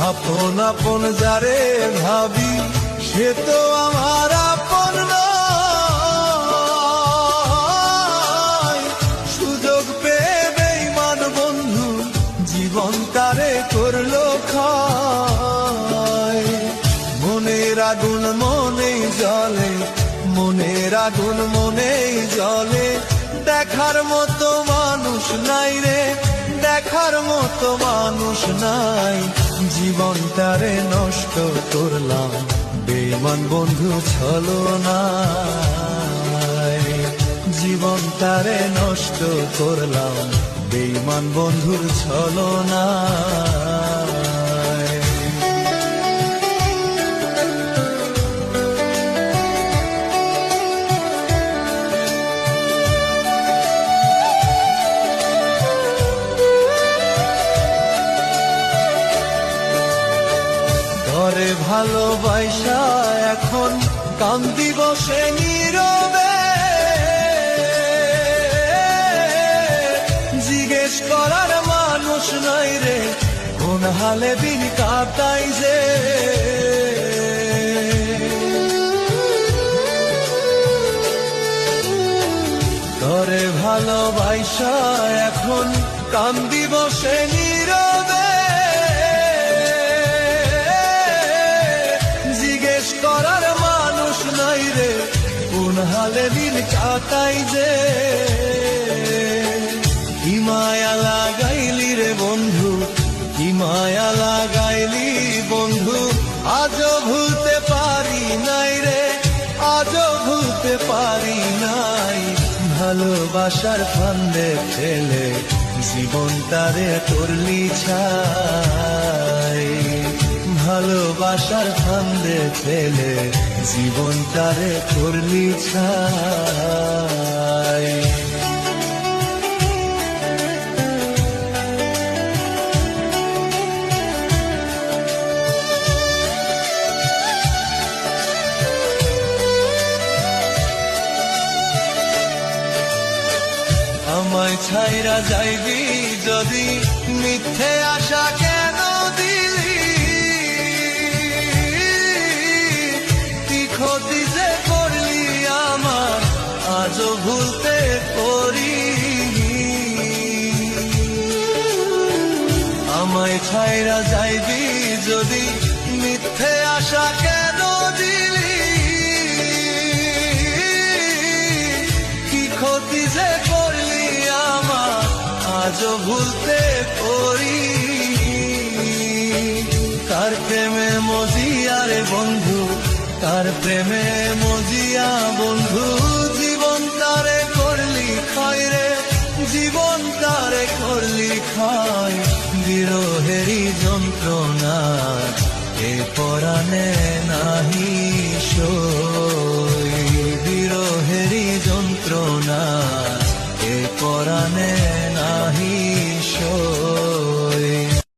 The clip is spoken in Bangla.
আপন আপন যারে ভাবি সে তো আমার আপন নয়। সুযোগ পেয়ে বেঈমান বন্ধু জীবন তারে করলো ক্ষয়। মনের আগুন মনেই জ্বলে, মনের আগুন মনেই জ্বলে, দেখার মতো মানুষ নাই রে, দেখার মতো মানুষ নাই। জীবনটারে নষ্ট করলাম বেঈমান বন্ধু ছলনায়। জীবনটারে নষ্ট করলাম বেঈমান বন্ধুর ছলনায়। ঘরে ভালোবাসা এখন কান্দি বসে নীরবে, জিজ্ঞেস করার মানুষ নাই রে, কোন হালে দিন কাটাই যে। ঘরে ভালোবাসা এখন কান্দি বসে নীরবে, করার মানুষ নাই রে, কোন হালে দিন কাটাই যে। কি মায়া লাগাইলি রে বন্ধু, কি মায়া লাগাইলি বন্ধু, আজও ভুলতে পারি নাই রে, আজও ভুলতে পারি নাই। ভালোবাসার ফান্দে ফেলে জীবনটারে করলি ছাই। ভালোবাসার ফান্দে ফেলে জীবনটারে করলি ছাই। আমায় ছাইরা যাইবি যদি, মিথ্যে আশা কেন দিলি? কি ক্ষতি যে করলি আমার আজও ভুলতে পারি। আমায় ছাইরা যাইবি যদি, মিথ্যে আশা কেন দিলি? কি ক্ষতি যে করলি আমার আজও ভুলতে পারি। কার প্রেমে মজিয়া রে বন্ধু, কার প্রেমে মজিয়া বন্ধু, জীবন তারে করলি ক্ষয় রে, জীবন তারে করলি ক্ষয়। বিরহেরই যন্ত্রণা এ পরাণে নাহি